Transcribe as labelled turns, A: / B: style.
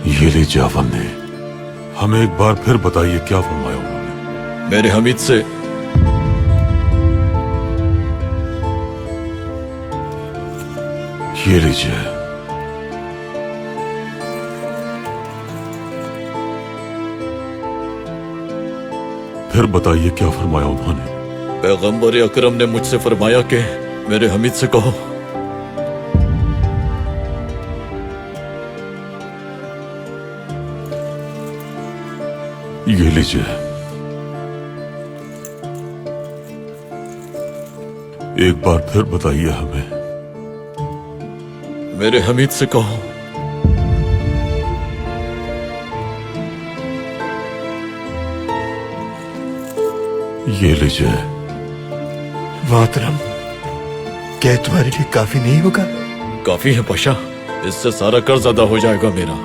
A: ये लीजिए अवन ने, हमें एक बार फिर बताइए क्या फरमाया उन्होंने।
B: मेरे हमीद से
A: ये लीजिए। फिर बताइए क्या फरमाया उन्होंने।
B: पैगंबर अकरम ने मुझसे फरमाया कि मेरे हमीद से कहो
A: ये लीजिए। एक बार फिर बताइए हमें।
B: मेरे हमीद से कहो
A: ये लीजिए।
C: मोहतरम, क्या तुम्हारे लिए काफी नहीं होगा?
B: काफी है पाशा, इससे सारा कर्ज अदा हो जाएगा मेरा।